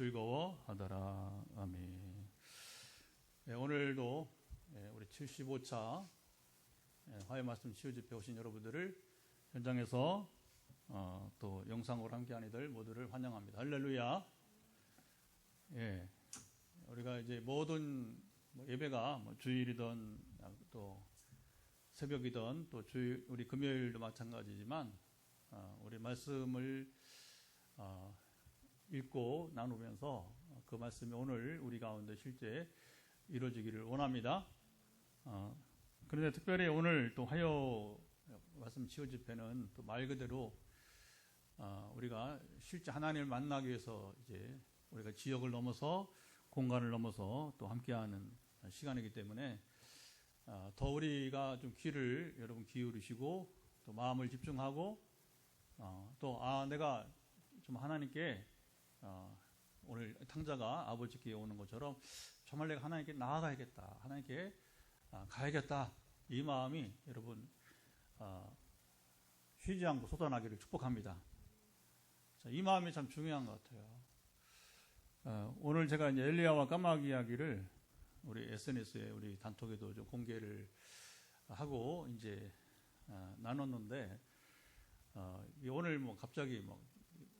즐거워하더라. 아멘. 오늘도 우리 75차 화요 말씀 치유 집회 오신 여러분들을 현장에서 또 영상으로 함께한 이들 모두를 환영합니다. 할렐루야. 예, 우리가 이제 모든 예배가 주일이든 또 새벽이든 또 우리 금요일도 마찬가지지만 우리 말씀을 읽고 나누면서 그 말씀이 오늘 우리 가운데 실제 이루어지기를 원합니다. 그런데 특별히 오늘 또 화요 말씀 치유 집회는 또 말 그대로 우리가 실제 하나님을 만나기 위해서 이제 우리가 지역을 넘어서 공간을 넘어서 또 함께하는 시간이기 때문에 더 우리가 좀 귀를 여러분 기울이시고 또 마음을 집중하고 또 내가 좀 하나님께 오늘 탕자가 아버지께 오는 것처럼 정말 내가 하나님께 나아가야겠다, 하나님께 가야겠다, 이 마음이 여러분 쉬지 않고 쏟아나기를 축복합니다. 자, 이 마음이 참 중요한 것 같아요. 오늘 제가 이제 엘리야와 까마귀 이야기를 우리 SNS에 우리 단톡에도 좀 공개를 하고 이제 나눴는데 오늘 뭐 갑자기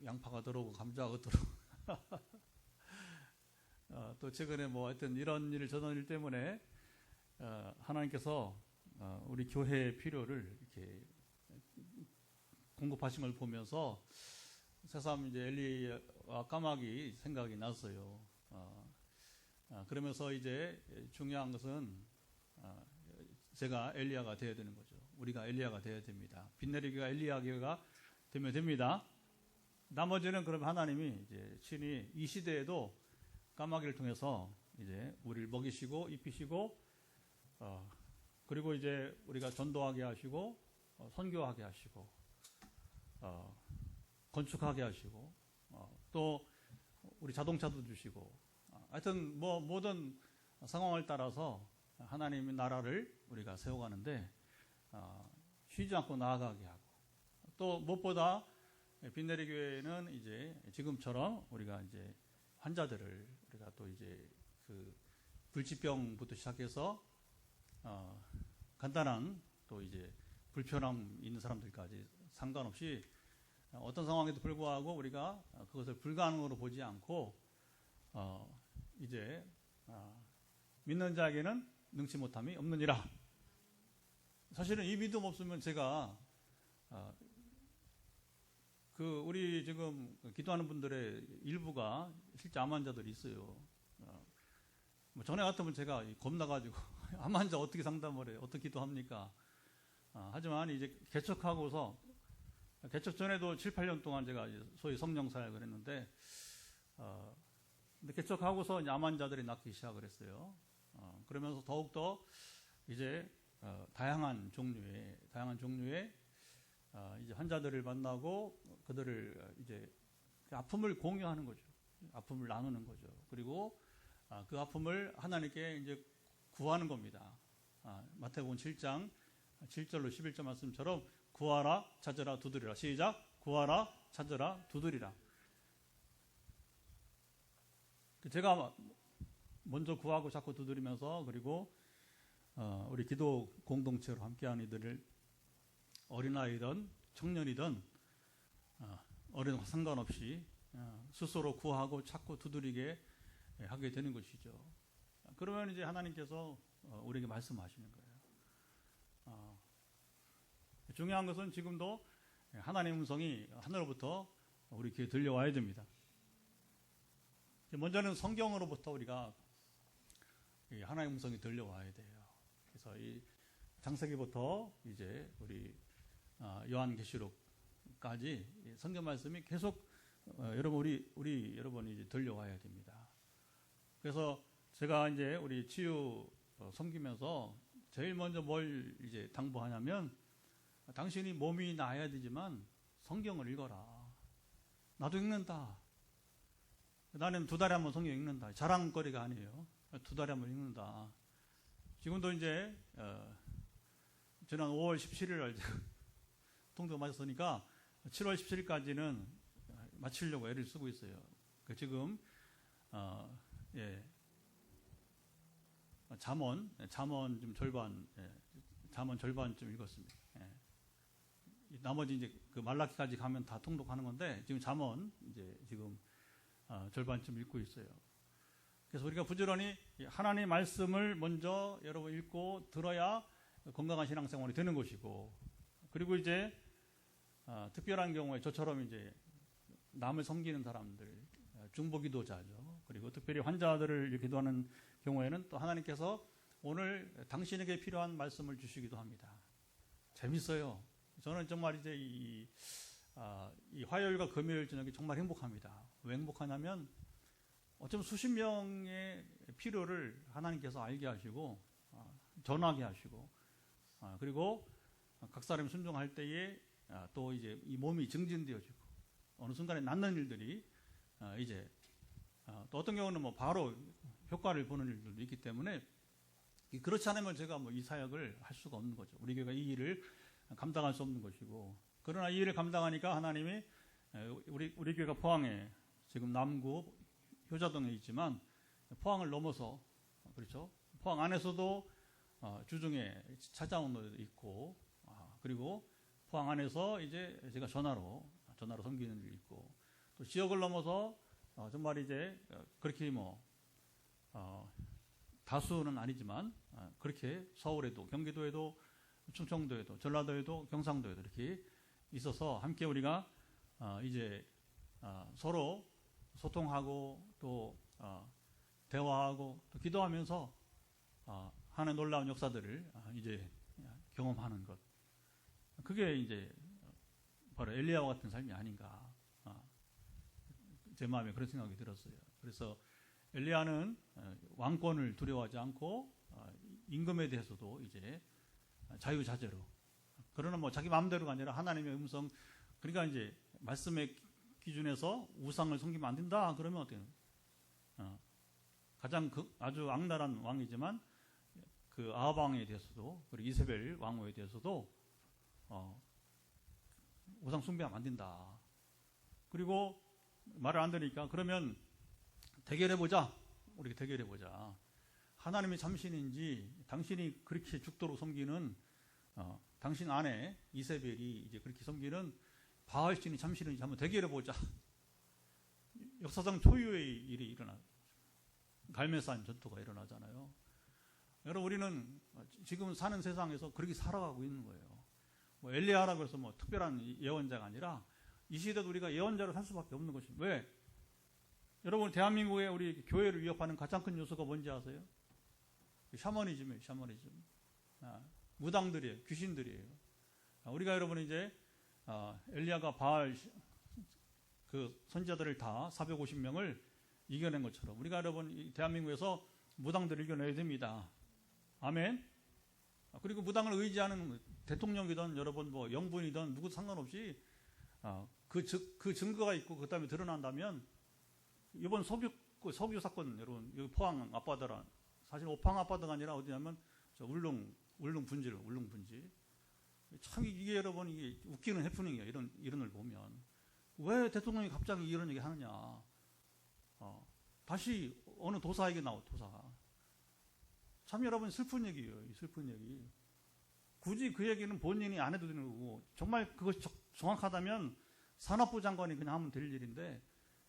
양파가 들어오고 감자가 들어오고 또 최근에 뭐 하여튼 이런 일 저런 일 때문에 하나님께서 우리 교회의 필요를 이렇게 공급하신 걸 보면서 새삼 이제 엘리와 까마귀 생각이 났어요. 그러면서 이제 중요한 것은 제가 엘리야가 되어야 되는 거죠. 우리가 엘리야가 되어야 됩니다. 빛내리기가 엘리야가 되면 됩니다. 나머지는 그럼 하나님이 이제 친히 이 시대에도 까마귀를 통해서 이제 우리를 먹이시고 입히시고 그리고 이제 우리가 전도하게 하시고 선교하게 하시고 건축하게 하시고 또 우리 자동차도 주시고 하여튼 뭐 모든 상황을 따라서 하나님의 나라를 우리가 세워가는데 쉬지 않고 나아가게 하고 또 무엇보다 빛내리 교회는 이제 지금처럼 우리가 이제 환자들을 우리가 또 이제 그 불치병부터 시작해서 간단한 또 이제 불편함 있는 사람들까지 상관없이 어떤 상황에도 불구하고 우리가 그것을 불가능으로 보지 않고 이제 믿는 자에게는 능치 못함이 없느니라. 사실은 이 믿음 없으면 제가 우리 지금 기도하는 분들의 일부가 실제 암 환자들이 있어요. 전에 같으면 제가 겁나가지고 암 환자 어떻게 상담을 해요? 어떻게 기도합니까? 하지만 이제 개척하고서 개척 전에도 7, 8년 동안 제가 소위 성령 사역을 했는데 근데 개척하고서 암 환자들이 낫기 시작을 했어요. 그러면서 더욱더 이제 다양한 종류의 이제 환자들을 만나고 그들을 이제 아픔을 공유하는 거죠. 아픔을 나누는 거죠. 그리고 그 아픔을 하나님께 이제 구하는 겁니다. 마태복음 7장 7절로 11절 말씀처럼 구하라, 찾으라, 두드리라. 시작. 구하라, 찾으라, 두드리라. 제가 먼저 구하고 자꾸 두드리면서 그리고 우리 기도 공동체로 함께하는 이들을 어린아이든 청년이든 어린 상관없이 스스로 구하고 찾고 두드리게 하게 되는 것이죠. 그러면 이제 하나님께서 우리에게 말씀하시는 거예요. 중요한 것은 지금도 하나님의 음성이 하늘로부터 우리 귀에 들려와야 됩니다. 먼저는 성경으로부터 우리가 하나님의 음성이 들려와야 돼요. 그래서 이 창세기부터 이제 우리 요한계시록까지 성경 말씀이 계속 여러분 우리 여러분이 이제 들려와야 됩니다. 그래서 제가 이제 우리 치유 섬기면서 제일 먼저 뭘 이제 당부하냐면 당신이 몸이 나아야 되지만 성경을 읽어라. 나도 읽는다. 나는 2달에 한 번 성경 읽는다. 자랑거리가 아니에요. 2달에 한 번 읽는다. 지금도 이제 지난 5월 17일 날 통도 맞았으니까 7월 17일까지는 마치려고 애를 쓰고 있어요. 지금 예, 잠언 좀 절반, 잠언 절반쯤 읽었습니다. 나머지 이제 그 말라기까지 가면 다 통독하는 건데 지금 잠언 이제 지금 절반쯤 읽고 있어요. 그래서 우리가 부지런히 하나님의 말씀을 먼저 여러분 읽고 들어야 건강한 신앙생활이 되는 것이고, 그리고 이제 특별한 경우에 저처럼 이제 남을 섬기는 사람들, 중보기도자죠. 그리고 특별히 환자들을 기도하는 경우에는 또 하나님께서 오늘 당신에게 필요한 말씀을 주시기도 합니다. 재밌어요. 저는 정말 이제 이 화요일과 금요일 저녁이 정말 행복합니다. 왜 행복하냐면 어쩌면 수십 명의 필요를 하나님께서 알게 하시고 전하게 하시고, 그리고 각 사람이 순종할 때에 또 이제 이 몸이 증진되어지고 어느 순간에 낫는 일들이 이제 또 어떤 경우는 뭐 바로 효과를 보는 일들도 있기 때문에, 그렇지 않으면 제가 뭐 이 사역을 할 수가 없는 거죠. 우리 교회가 이 일을 감당할 수 없는 것이고, 그러나 이 일을 감당하니까 하나님이 우리 교회가 포항에 지금 남구 효자동에 있지만 포항을 넘어서, 그렇죠, 포항 안에서도 주중에 찾아온 것도 있고, 그리고 포항 안에서 이제 제가 전화로 섬기는 일이 있고, 또 지역을 넘어서 정말 이제 그렇게 뭐 다수는 아니지만 그렇게 서울에도, 경기도에도, 충청도에도, 전라도에도, 경상도에도 이렇게 있어서 함께 우리가 이제 서로 소통하고 또 대화하고 또 기도하면서 하나의 놀라운 역사들을 이제 경험하는 것, 그게 이제 바로 엘리야와 같은 삶이 아닌가, 제 마음에 그런 생각이 들었어요. 그래서 엘리야는 왕권을 두려워하지 않고 임금에 대해서도 이제 자유자재로, 그러나 뭐 자기 마음대로가 아니라 하나님의 음성, 그러니까 이제 말씀의 기준에서 우상을 섬기면 안 된다 그러면 어때요? 가장 아주 악랄한 왕이지만 그 아합 왕에 대해서도, 그리고 이세벨 왕후에 대해서도 우상 숭배하면 안 된다. 그리고 말을 안 들으니까 그러면 대결해보자. 우리가 대결해보자. 하나님이 참신인지 당신이 그렇게 죽도록 섬기는 당신 아내 이세벨이 이제 그렇게 섬기는 바알신이 참신인지 한번 대결해보자. 역사상 초유의 일이 일어나, 갈매산 전투가 일어나잖아요. 여러분, 우리는 지금 사는 세상에서 그렇게 살아가고 있는 거예요. 뭐 엘리야라고 해서 뭐 특별한 예언자가 아니라 이 시대도 우리가 예언자로 살 수밖에 없는 것입니다. 왜? 여러분, 대한민국의 우리 교회를 위협하는 가장 큰 요소가 뭔지 아세요? 샤머니즘이에요. 샤머니즘. 무당들이에요. 귀신들이에요. 우리가 여러분 이제 엘리야가 바알 그 선지자들을 다 450명을 이겨낸 것처럼 우리가 여러분 이 대한민국에서 무당들을 이겨내야 됩니다. 아멘. 그리고 무당을 의지하는 대통령이든 여러분 뭐 영분이든 누구 상관없이 그 증거가 있고 그 다음에 드러난다면, 이번 석유 사건 여러분 여기 포항 앞바다라, 사실 오팡 앞바다가 아니라 어디냐면 저 울릉 분지. 참 이게 여러분 이게 웃기는 해프닝이에요. 이런 걸 보면 왜 대통령이 갑자기 이런 얘기 하느냐. 다시 어느 도사에게 나오 도사. 참 여러분 슬픈 얘기예요. 이 슬픈 얘기. 굳이 그 얘기는 본인이 안 해도 되는 거고, 정말 그것이 정확하다면 산업부 장관이 그냥 하면 될 일인데,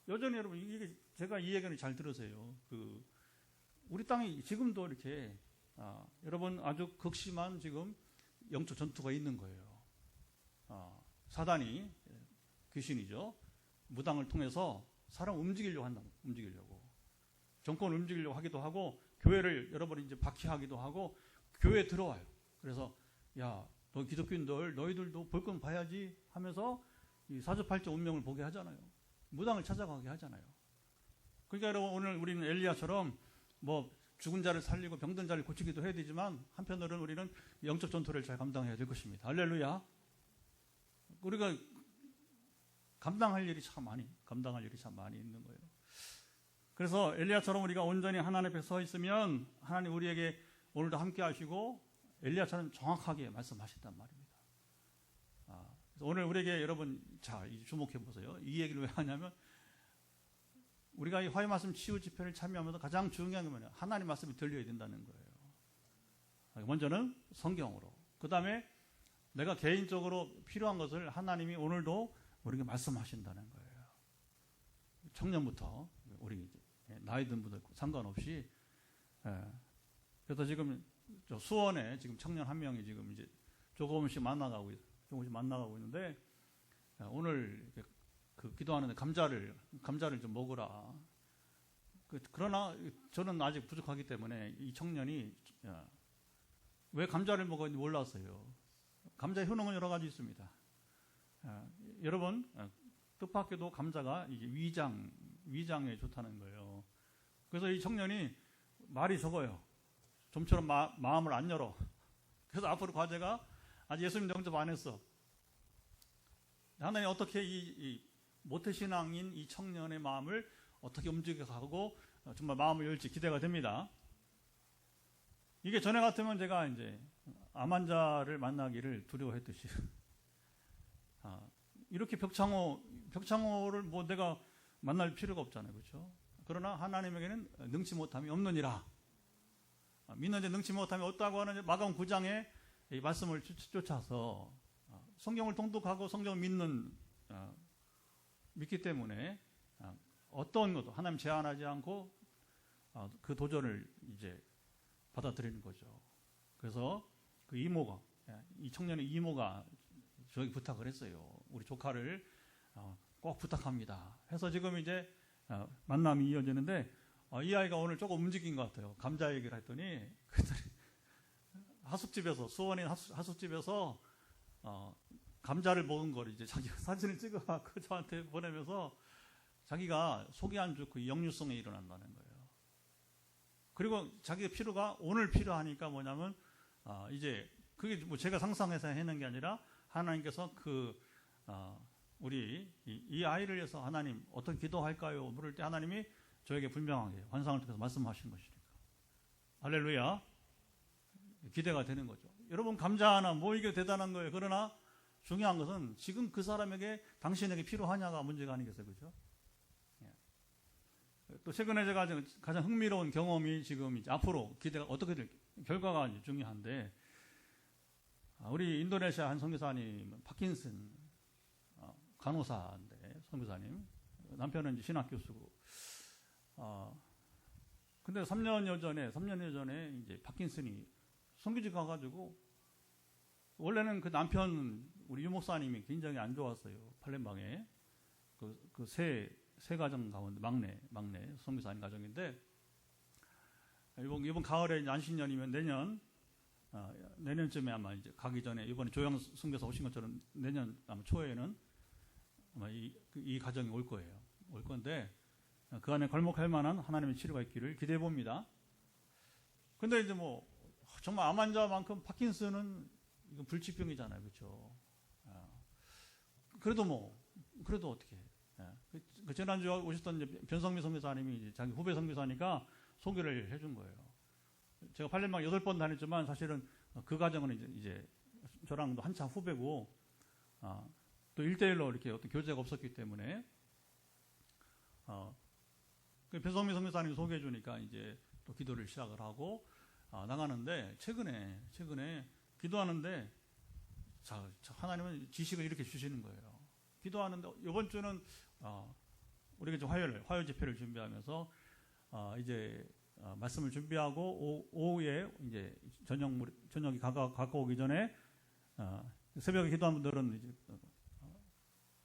여전히 여러분 이게 제가 이 얘기는 잘 들으세요. 우리 땅이 지금도 이렇게 여러분 아주 극심한 지금 영적 전투가 있는 거예요. 사단이, 귀신이죠, 무당을 통해서 사람 움직이려고 한다. 움직이려고 정권을 움직이려고 하기도 하고, 교회를 여러분이 이제 박해하기도 하고, 교회에 들어와요. 그래서 야, 너 기독교인들 너희들도 볼 건 봐야지 하면서 이 사주팔자 운명을 보게 하잖아요. 무당을 찾아가게 하잖아요. 그러니까 여러분 오늘 우리는 엘리야처럼 뭐 죽은 자를 살리고 병든 자를 고치기도 해야 되지만, 한편으로는 우리는 영적 전투를 잘 감당해야 될 것입니다. 할렐루야. 우리가 감당할 일이 참 많이 있는 거예요. 그래서 엘리야처럼 우리가 온전히 하나님 앞에 서 있으면 하나님 우리에게 오늘도 함께 하시고 엘리야처럼 정확하게 말씀하신단 말입니다. 그래서 오늘 우리에게 여러분 자 주목해 보세요. 이 얘기를 왜 하냐면 우리가 이 화요 말씀 치유 집회를 참여하면서 가장 중요한 게 뭐냐? 하나님 말씀이 들려야 된다는 거예요. 먼저는 성경으로. 그 다음에 내가 개인적으로 필요한 것을 하나님이 오늘도 우리에게 말씀하신다는 거예요. 청년부터 우리 나이 든 분들 상관없이. 그래서 지금 수원에 지금 청년 한 명이 지금 이제 조금씩 만나가고 있는데 오늘 그 기도하는데 감자를 좀 먹으라. 그러나 저는 아직 부족하기 때문에 이 청년이 왜 감자를 먹었는지 몰랐어요. 감자의 효능은 여러 가지 있습니다. 여러분, 뜻밖에도 감자가 이게 위장에 좋다는 거예요. 그래서 이 청년이 말이 적어요. 좀처럼 마음을 안 열어. 그래서 앞으로 과제가 아직 예수님 영접 안 했어. 하나님 어떻게 이 모태신앙인 이 청년의 마음을 어떻게 움직여가고 정말 마음을 열지 기대가 됩니다. 이게 전에 같으면 제가 이제 암 환자를 만나기를 두려워했듯이 이렇게 벽창호를 뭐 내가 만날 필요가 없잖아요, 그렇죠? 그러나 하나님에게는 능치 못함이 없느니라. 믿는데 능치 못함이 없다고 하는 마가음 9장에 이 말씀을 쫓아서 성경을 통독하고 성경을 믿기 때문에 어떤 것도 하나님 제한하지 않고 그 도전을 이제 받아들이는 거죠. 그래서 그 이모가, 이 청년의 이모가 저에게 부탁을 했어요. 우리 조카를 꼭 부탁합니다. 해서 지금 이제 만남이 이어지는데 이 아이가 오늘 조금 움직인 것 같아요. 감자 얘기를 했더니 하숙집에서 수원인 하숙집에서 감자를 먹은 걸 이제 자기가 사진을 찍어갖고 저한테 보내면서 자기가 속이 안 좋고 역류성에 일어난다는 거예요. 그리고 자기의 필요가 오늘 필요하니까 뭐냐면 이제 그게 뭐 제가 상상해서 해낸 게 아니라 하나님께서 우리 이 아이를 위해서 하나님 어떤 기도할까요? 물을 때 하나님이 저에게 분명하게 환상을 통해서 말씀하신 것이니까. 할렐루야. 기대가 되는 거죠. 여러분 감자 하나 뭐 이게 대단한 거예요. 그러나 중요한 것은 지금 그 사람에게 당신에게 필요하냐가 문제가 아니겠어요, 그렇죠? 또 최근에 제가 가장 흥미로운 경험이 지금 이제 앞으로 기대가 어떻게 될 결과가 이제 중요한데 우리 인도네시아 한 선교사님 파킨슨 간호사인데 선교사님 남편은 이제 신학 교수고 근데 3년여 전에 이제 파킨슨이 선교지 가가지고 원래는 그 남편 우리 유 목사님이 굉장히 안 좋았어요. 팔렘방에 그 세 가정 가운데 막내 선교사님 가정인데 이번 가을에 안식년이면 내년쯤에 아마 이제 가기 전에 이번에 조영 선교사 오신 것처럼 내년 아마 초에는 아마 이 가정이 올 거예요. 올 건데 그 안에 걸목할 만한 하나님의 치료가 있기를 기대해 봅니다. 근데 이제 뭐 정말 암 환자만큼 파킨슨은 이건 불치병이잖아요, 그렇죠? 그래도 어떻게? 그 지난주에 오셨던 변성미 선교사님이 이제 자기 후배 선교사니까 소개를 해준 거예요. 제가 팔렘방 8번 다녔지만 사실은 그 과정은 이제 저랑도 한참 후배고 또 1대1로 이렇게 어떤 교제가 없었기 때문에 그 변성미 선교사님이 소개해 주니까 이제 또 기도를 시작을 하고 나가는데 최근에 기도하는데 하나님은 지식을 이렇게 주시는 거예요. 기도하는데 이번 주는 우리가 좀 화요 집회를 준비하면서 이제 말씀을 준비하고 오후에 이제 저녁이 가까우기 전에 새벽에 기도한 분들은 이제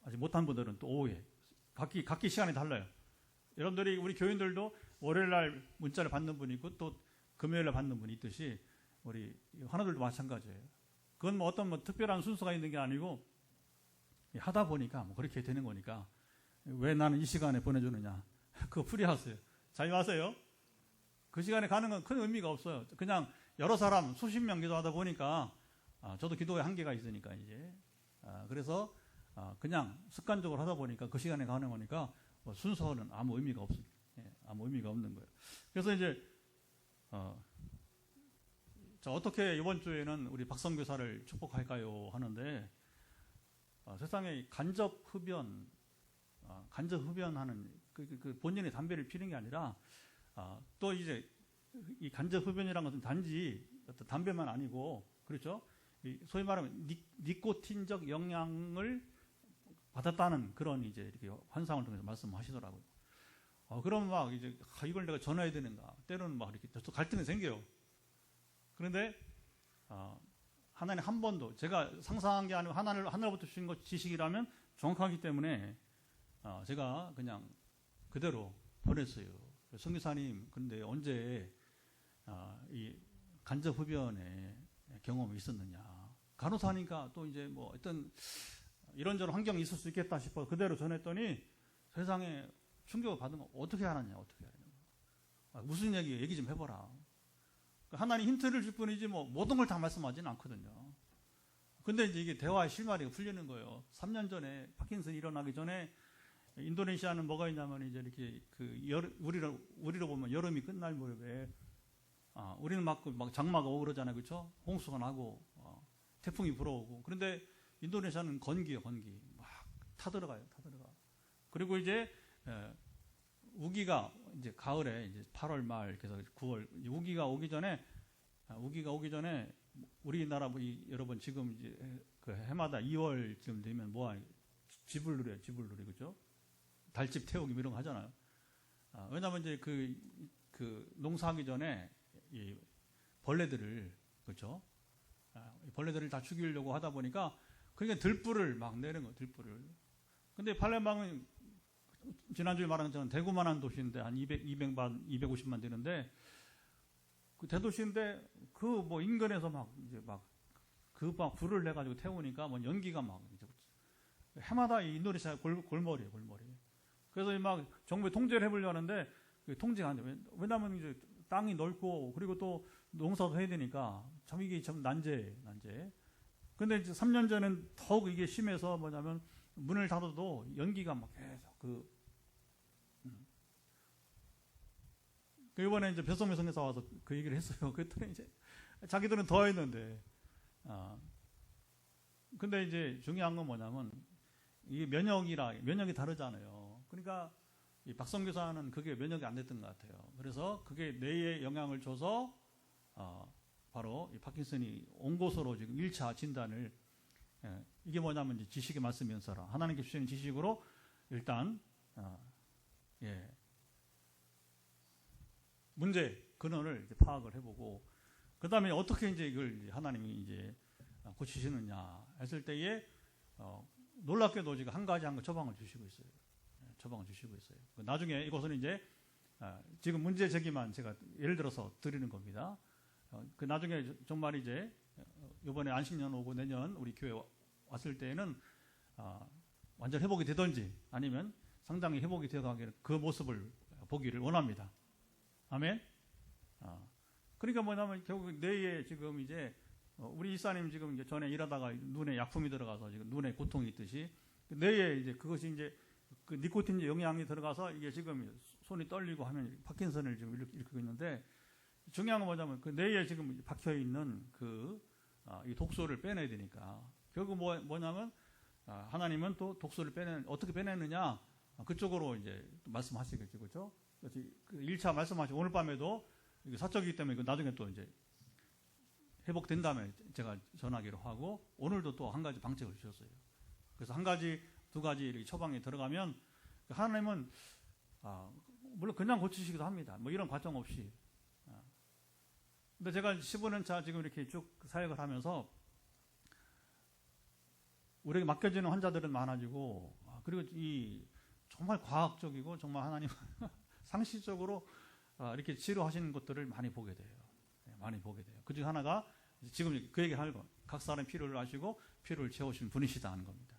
아직 못한 분들은 또 오후에 각기 시간이 달라요. 여러분들이 우리 교인들도 월요일 날 문자를 받는 분이 있고 또 금요일 날 받는 분이 있듯이 우리 하나들도 마찬가지예요. 그건 뭐 어떤 특별한 순서가 있는 게 아니고 하다 보니까 뭐 그렇게 되는 거니까 왜 나는 이 시간에 보내주느냐 그거 풀이하세요. 자유하세요. 그 시간에 가는 건 큰 의미가 없어요. 그냥 여러 사람 수십 명 기도하다 보니까 저도 기도에 한계가 있으니까 이제 그래서 그냥 습관적으로 하다 보니까 그 시간에 가는 거니까 뭐 순서는 아무 의미가 없습니다. 아무 의미가 없는 거예요. 그래서 이제 자, 어떻게 이번 주에는 우리 박성교사를 축복할까요? 하는데 간접 흡연하는 그 본인의 담배를 피는 게 아니라 또 이제 이 간접 흡연이라는 것은 단지 어떤 담배만 아니고 그렇죠. 소위 말하면 니코틴적 영향을 받았다는 그런 이제 이렇게 환상을 통해서 말씀하시더라고요. 그럼 막 이제 이걸 내가 전해야 되는가? 때로는 막 이렇게 또 갈등이 생겨요. 그런데 하나님 한 번도 제가 상상한 게 아니고 하늘로부터 주신 것 지식이라면 정확하기 때문에 제가 그냥 그대로 보냈어요. 선교사님, 근데 언제 이 간접 흡연의 경험이 있었느냐? 간호사니까 또 이제 뭐 어떤 이런저런 환경이 있을 수 있겠다 싶어 그대로 전했더니 세상에 충격을 받은 거 어떻게 하느냐? 무슨 얘기 좀 해봐라. 하나님 힌트를 줄 뿐이지 뭐 모든 걸 다 말씀하지는 않거든요. 근데 이제 이게 대화의 실마리가 풀리는 거예요. 3년 전에 파킨슨이 일어나기 전에 인도네시아는 뭐가 있냐면 이제 이렇게 우리로 보면 여름이 끝날 무렵에 우리는 막 장마가 오고 그러잖아요, 그렇죠? 홍수가 나고 태풍이 불어오고. 그런데 인도네시아는 건기요, 건기. 막 타들어가요. 그리고 이제 우기가 이제 가을에 이제 8월 말 그래서 9월 우기가 오기 전에 우리나라 여러분 지금 이제 그 해마다 2월쯤 되면 집을 누려요, 그죠? 달집 태우기 이런 거 하잖아요. 왜냐하면 이제 그 농사하기 전에 이 벌레들을 그렇죠? 벌레들을 다 죽이려고 하다 보니까 그러니까 들불을 막 내는 거, 들불을. 근데 팔레방은 지난주에 말한 것처럼 대구만한 도시인데 한 200만, 250만 되는데 그 대도시인데 그 뭐 인근에서 막 이제 막 불을 내가지고 태우니까 뭐 연기가 막 이제 해마다 이 인도네시아 골머리예요. 그래서 막 정부에 통제를 해보려고 하는데 통제가 안 돼요. 왜냐하면 이제 땅이 넓고 그리고 또 농사도 해야 되니까 참 이게 참 난제. 근데 이제 3년 전엔 더욱 이게 심해서 뭐냐면 문을 닫아도 연기가 막 계속 이번에 이제 벼성에서 와서 그 얘기를 했어요. 그랬더니 이제 자기들은 더 했는데, 근데 이제 중요한 건 뭐냐면 이게 면역이 다르잖아요. 그러니까 이 박성 교사는 그게 면역이 안 됐던 것 같아요. 그래서 그게 뇌에 영향을 줘서 바로 이 파킨슨이 온 곳으로 지금 1차 진단을 이게 뭐냐면 이제 지식의 말씀이면서라 하나님께 주시는 지식으로 일단 문제 근원을 이제 파악을 해보고 그 다음에 어떻게 이제 이걸 하나님이 이제 고치시느냐 했을 때에 놀랍게도 지금 한 가지 처방을 주시고 있어요. 나중에 이것은 이제 지금 문제 제기만 제가 예를 들어서 드리는 겁니다. 그 나중에 정말 이제 이번에 안식년 오고 내년 우리 교회 왔을 때에는 완전 회복이 되든지 아니면 상당히 회복이 되어가기를 그 모습을 보기를 원합니다. 아멘. 그러니까 뭐냐면 결국 뇌에 지금 이제 우리 이사님 지금 이제 전에 일하다가 눈에 약품이 들어가서 지금 눈에 고통이 있듯이 뇌에 이제 그것이 이제 그 니코틴 영향이 들어가서 이게 지금 손이 떨리고 하면 파킨슨을 지금 일으키고 있는데 중요한 건 뭐냐면 그 뇌에 지금 박혀 있는 이 독소를 빼내야 되니까 결국 뭐냐면 하나님은 또 독소를 어떻게 빼내느냐 그쪽으로 이제 말씀하시겠죠, 그렇죠? 그래서 그 1차 말씀하신 오늘 밤에도 사적이기 때문에 나중에 또 이제 회복된 다음에 제가 전하기로 하고 오늘도 또 한 가지 방책을 주셨어요. 그래서 두 가지 이렇게 처방이 들어가면 하나님은 물론 그냥 고치시기도 합니다. 뭐 이런 과정 없이. 근데 제가 15년 차 지금 이렇게 쭉 사역을 하면서 우리에게 맡겨지는 환자들은 많아지고 그리고 이 정말 과학적이고 정말 하나님 상시적으로 이렇게 치료하시는 것들을 많이 보게 돼요. 그중 하나가 지금 그 얘기하는 거. 각 사람 필요를 아시고 필요를 채우시는 분이시다 하는 겁니다.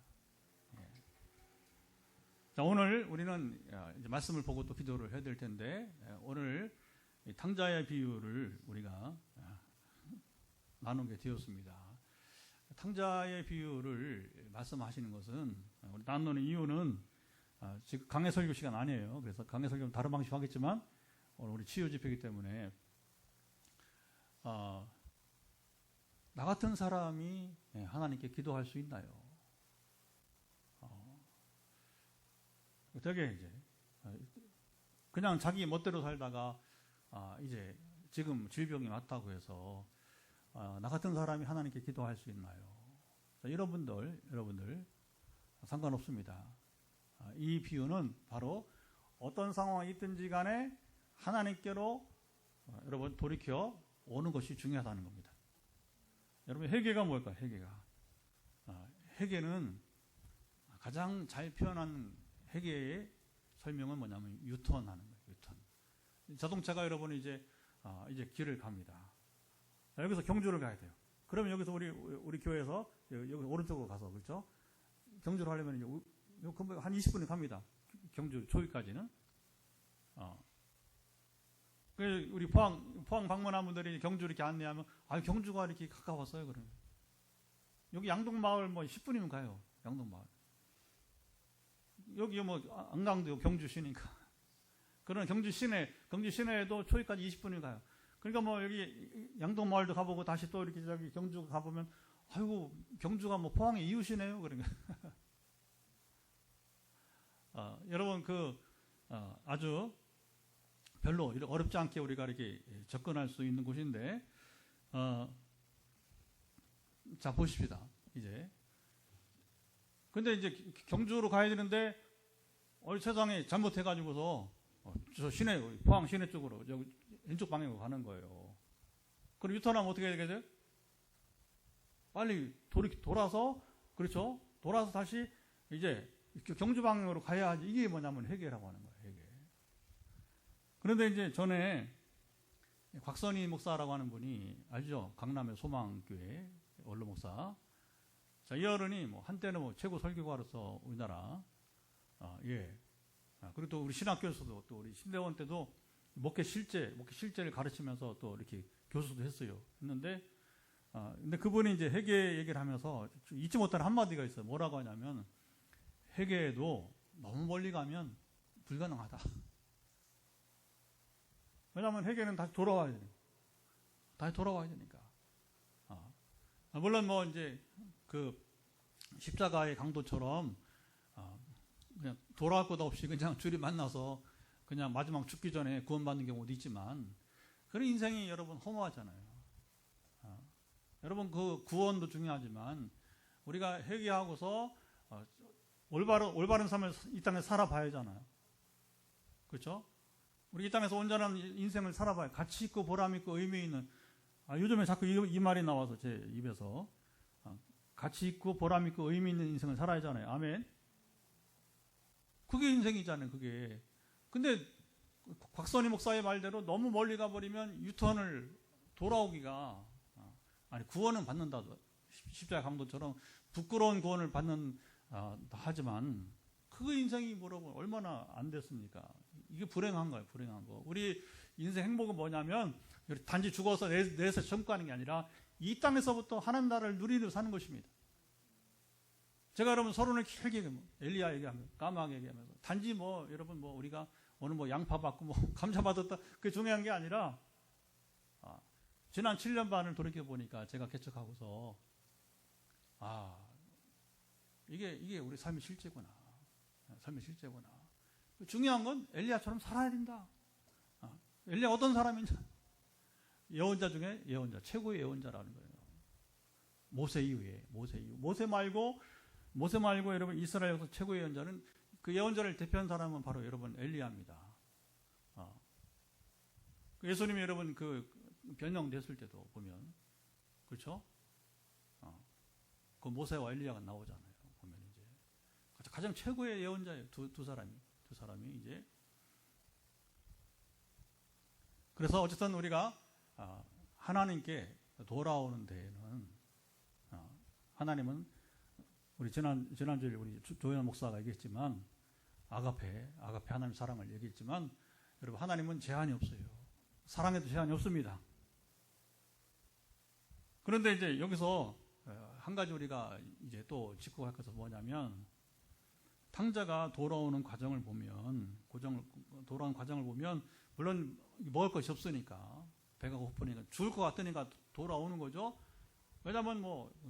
자, 오늘 우리는 이제 말씀을 보고 또 기도를 해야 될 텐데 오늘 탕자의 비유를 우리가 나누게 되었습니다. 탕자의 비유를 말씀하시는 것은 나누는 이유는 지금 강해 설교 시간 아니에요. 그래서 강해 설교는 다른 방식 하겠지만 오늘 우리 치유 집회이기 때문에 나 같은 사람이 하나님께 기도할 수 있나요? 되게 이제 그냥 자기 멋대로 살다가 이제 지금 질병이 왔다고 해서 나 같은 사람이 하나님께 기도할 수 있나요? 여러분들 상관없습니다. 이 비유는 바로 어떤 상황이 있든지 간에 하나님께로 여러분 돌이켜 오는 것이 중요하다는 겁니다. 여러분 회개가 뭘까요? 회개는 가장 잘 표현한 회개의 설명은 뭐냐면 유턴하는 거예요. 유턴. 자동차가 여러분 이제 길을 갑니다. 여기서 경주를 가야 돼요. 그러면 여기서 우리 교회에서 여기 오른쪽으로 가서 그렇죠? 경주를 하려면 이제 한 20분이 갑니다. 경주 초기까지는. 우리 포항 방문한 분들이 경주 이렇게 안내하면 경주가 이렇게 가까웠어요. 그러면 여기 양동마을 뭐 10분이면 가요. 양동마을. 여기 뭐 안강도 경주 시니까. 그런 경주 시내에도 초기까지 20분이면 가요. 그러니까 뭐 여기 양동마을도 가보고 다시 또 이렇게 저기 경주 가보면 아이고 경주가 뭐 포항의 이웃이네요. 그러니까 여러분 아주 별로 어렵지 않게 우리가 이렇게 접근할 수 있는 곳인데 자 보십시다. 이제 근데 이제 경주로 가야 되는데 세상에 잘못해가지고서 저 포항 시내 쪽으로 왼쪽 방향으로 가는 거예요. 그럼 유턴하면 어떻게 해야 되겠어요? 빨리 돌아서 그렇죠? 돌아서 다시 이제 경주 방향으로 가야지. 이게 뭐냐면 회개라고 하는 거예요. 회개. 그런데 이제 전에 곽선희 목사라고 하는 분이 알죠? 강남의 소망교회 원로 목사. 자, 이 어른이 한때는 최고 설교가로서 우리나라 그리고 또 우리 신학교에서도 또 우리 신대원 때도 목회 실제를 가르치면서 또 이렇게 교수도 했는데 근데 그분이 이제 회개 얘기를 하면서 잊지 못하는 한마디가 있어요. 뭐라고 하냐면 회개에도 너무 멀리 가면 불가능하다. 왜냐하면 회개는 다시 돌아와야 되니까. 물론 뭐 이제 그 십자가의 강도처럼 그냥 돌아올 것 없이 그냥 둘이 만나서 그냥 마지막 죽기 전에 구원받는 경우도 있지만 그런 인생이 여러분 허무하잖아요. 여러분 그 구원도 중요하지만 우리가 회개하고서 올바른 삶을 이 땅에 살아봐야 하잖아요. 그렇죠? 우리 이 땅에서 온전한 인생을 살아봐야 가치 있고 보람 있고 의미 있는 요즘에 자꾸 이 말이 나와서 제 입에서 가치 있고 보람 있고 의미 있는 인생을 살아야 하잖아요. 아멘. 그게 인생이잖아요. 그게. 근데 곽선희 목사의 말대로 너무 멀리 가버리면 유턴을 돌아오기가 구원은 받는다. 십자가 강도처럼 부끄러운 구원을 받는 하지만 그 인생이 뭐라고 얼마나 안 됐습니까? 이게 불행한 거예요. 불행한 거. 우리 인생 행복은 뭐냐면 단지 죽어서 내에서 점가하는 게 아니라 이 땅에서부터 하나님 나라를 누리며 사는 것입니다. 제가 여러분 서론을 길게 엘리야 얘기하면서 까마귀 얘기하면서 단지 여러분 우리가 오늘 양파 받고 감자 받았다 그게 중요한 게 아니라 지난 7년 반을 돌이켜 보니까 제가 개척하고서 이게 우리 삶의 실제구나. 중요한 건 엘리야처럼 살아야 된다. 엘리야 어떤 사람이냐? 예언자 중에 예언자, 최고의 예언자라는 거예요. 모세 이후에 모세 말고 여러분 이스라엘에서 최고의 예언자는 그 예언자를 대표한 사람은 바로 여러분 엘리야입니다. 예수님이 여러분 그 변형됐을 때도 보면 그렇죠? 그 모세와 엘리야가 나오잖아요. 보면 이제 가장 최고의 예언자예요. 두 사람이 이제 그래서 어쨌든 우리가 하나님께 돌아오는 데에는 하나님은 우리 지난주에 우리 조현 목사가 얘기했지만 아가페 하나님 사랑을 얘기했지만 여러분 하나님은 제한이 없어요. 사랑에도 제한이 없습니다. 그런데 이제 여기서 한 가지 우리가 이제 또 짚고 갈 것은 뭐냐면 탕자가 돌아오는 과정을 보면 물론 먹을 것이 없으니까 배가 고프니까 죽을 것 같으니까 돌아오는 거죠. 왜냐하면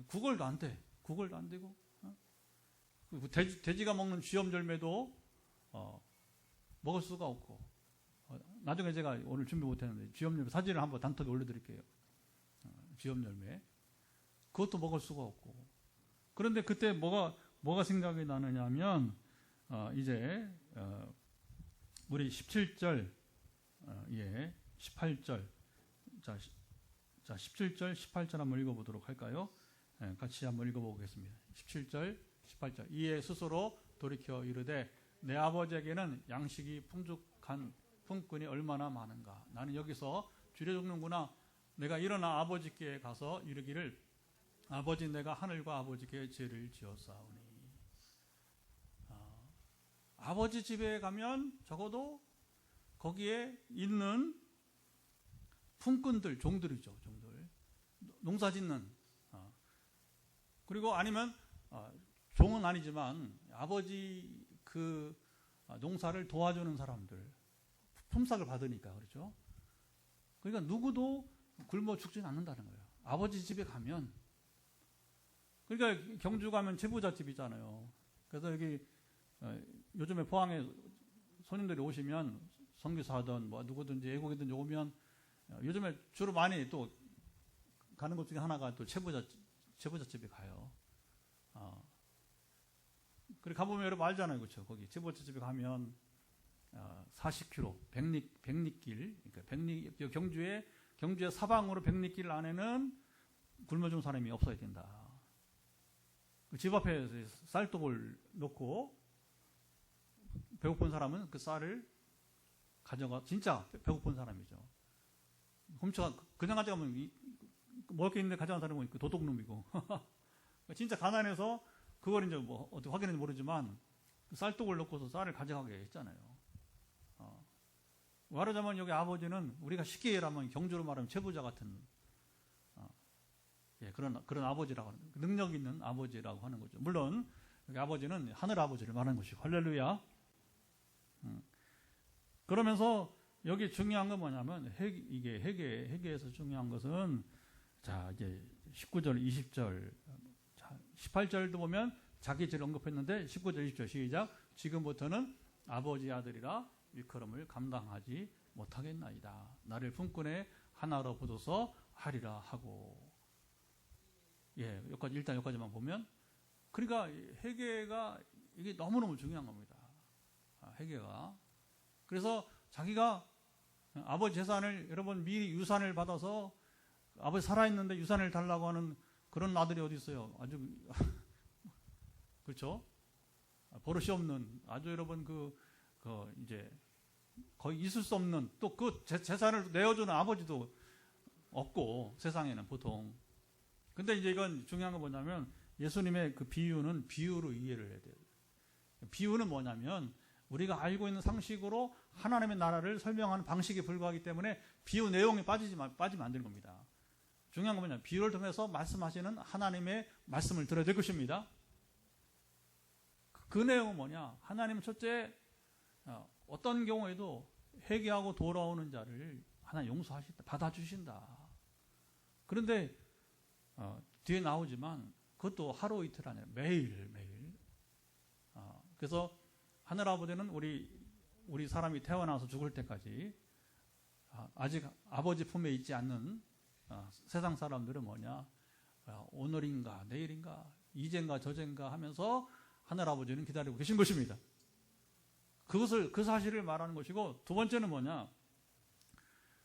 구걸도 안 되고 돼지가 먹는 쥐염 열매도 먹을 수가 없고 나중에 제가 오늘 준비 못했는데 쥐염열매 사진을 한번 단톡에 올려드릴게요. 쥐염열매. 그것도 먹을 수가 없고. 그런데 그때 뭐가 생각이 나느냐 하면 이제 우리 17절 18절 자 17절 18절 한번 읽어보도록 할까요? 같이 한번 읽어보겠습니다. 17절 18절 이에 스스로 돌이켜 이르되 내 아버지에게는 양식이 풍족한 품꾼이 얼마나 많은가. 나는 여기서 줄여 적는구나. 내가 일어나 아버지께 가서 이르기를 아버지 내가 하늘과 아버지께 죄를 지었사오니. 아버지 집에 가면 적어도 거기에 있는 품꾼들, 종들이죠. 종들. 농사 짓는. 그리고 아니면 종은 아니지만 아버지 그 농사를 도와주는 사람들. 품삯을 받으니까 그렇죠. 그러니까 누구도 굶어 죽지는 않는다는 거예요. 아버지 집에 가면. 그러니까 경주 가면 제부잣집이잖아요. 그래서 여기 요즘에 포항에 손님들이 오시면 선교사든 뭐 누구든지 외국이든지 오면 요즘에 주로 많이 또 가는 것 중에 하나가 또 제부잣집에 가요. 그리고 가보면 여러분 알잖아요. 그렇죠. 거기 제부잣집에 가면 40km 백리길, 그러니까 경주의 사방으로 백리길 안에는 굶어 죽은 사람이 없어야 된다. 집 앞에 쌀떡을 놓고 배고픈 사람은 그 쌀을 가져가. 진짜 배고픈 사람이죠. 그냥 가져가면 먹을 게 있는데 가져간 사람은 그 도둑놈이고 진짜 가난해서 그걸 이제 뭐 어떻게 확인했는지 모르지만 쌀떡을 넣고서 쌀을 가져가게 했잖아요. 말하자면 여기 아버지는 우리가 쉽게 얘기하면 경주로 말하면 제부자 같은 그런 아버지라고 하는, 능력 있는 아버지라고 하는 거죠. 물론 여기 아버지는 하늘 아버지를 말하는 것이고 할렐루야. 그러면서 여기 중요한 건 뭐냐면 이게 회개에서 중요한 것은 자 이제 19절 20절 18절도 보면 자기 죄를 언급했는데 19절 20절 시작. 지금부터는 아버지 아들이라 일컬음을 감당하지 못하겠나이다. 나를 품꾼의 하나로 보도서 하리라 하고. 일단 여기까지만 보면 그러니까 회개가 이게 너무너무 중요한 겁니다. 회개가. 그래서 자기가 아버지 재산을 여러분 미리 유산을 받아서 아버지 살아있는데 유산을 달라고 하는 그런 아들이 어디 있어요? 아주 그렇죠? 버릇이 없는 아주 여러분 이제 거의 있을 수 없는 또 그 재산을 내어주는 아버지도 없고 세상에는 보통. 근데 이제 이건 중요한 건 뭐냐면 예수님의 그 비유는 비유로 이해를 해야 돼요. 비유는 뭐냐면 우리가 알고 있는 상식으로 하나님의 나라를 설명하는 방식에 불과하기 때문에 비유 내용에 빠지면 안 되는 겁니다. 중요한 건 뭐냐면 비유를 통해서 말씀하시는 하나님의 말씀을 들어야 될 것입니다. 그 내용은 뭐냐? 하나님은 첫째 어떤 경우에도 회개하고 돌아오는 자를 하나님 용서하신다, 받아주신다. 그런데 뒤에 나오지만 그것도 하루 이틀 아니라 매일. 그래서 하늘 아버지는 우리 사람이 태어나서 죽을 때까지 아직 아버지 품에 있지 않는 세상 사람들은 뭐냐? 오늘인가 내일인가 이젠가 저젠가 하면서 하늘 아버지는 기다리고 계신 것입니다. 그 사실을 말하는 것이고, 두 번째는 뭐냐?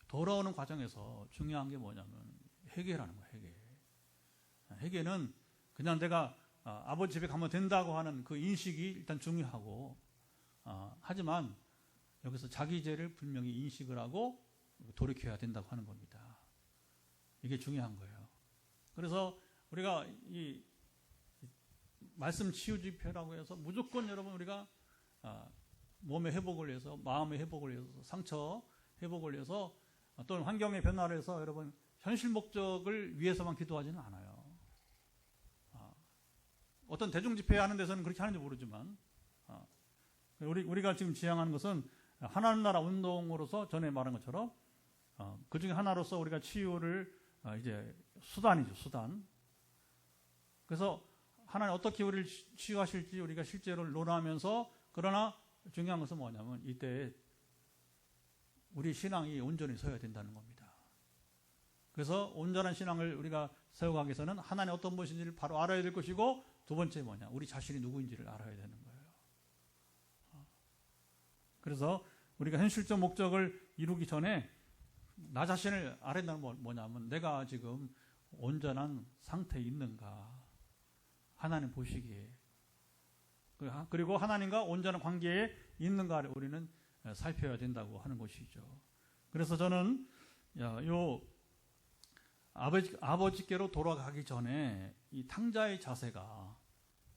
돌아오는 과정에서 중요한 게 뭐냐면 회개라는 거예요. 회개는 그냥 내가 아버지 집에 가면 된다고 하는 그 인식이 일단 중요하고, 하지만 여기서 자기 죄를 분명히 인식을 하고 돌이켜야 된다고 하는 겁니다. 이게 중요한 거예요. 그래서 우리가 이 말씀 치유 집회라고 해서 무조건 여러분 우리가 몸의 회복을 위해서, 마음의 회복을 위해서, 상처 회복을 위해서, 또는 환경의 변화를 해서 여러분 현실 목적을 위해서만 기도하지는 않아요. 어떤 대중 집회 하는 데서는 그렇게 하는지 모르지만 우리가 지금 지향하는 것은 하나님 나라 운동으로서 전에 말한 것처럼 그 중에 하나로서 우리가 치유를 이제 수단이죠, 수단. 그래서 하나님 어떻게 우리를 치유하실지 우리가 실제로 논하면서, 그러나 중요한 것은 뭐냐면 이때 우리 신앙이 온전히 서야 된다는 겁니다. 그래서 온전한 신앙을 우리가 세워가기 위해서는 하나님 어떤 분이신지를 바로 알아야 될 것이고, 두 번째 뭐냐, 우리 자신이 누구인지를 알아야 되는 거예요. 그래서 우리가 현실적 목적을 이루기 전에 나 자신을 알아야 되는 건 뭐냐면, 내가 지금 온전한 상태에 있는가, 하나님 보시기에, 그리고 하나님과 온전한 관계에 있는가를 우리는 살펴야 된다고 하는 것이죠. 그래서 저는 요 아버지께로 돌아가기 전에 이 탕자의 자세가,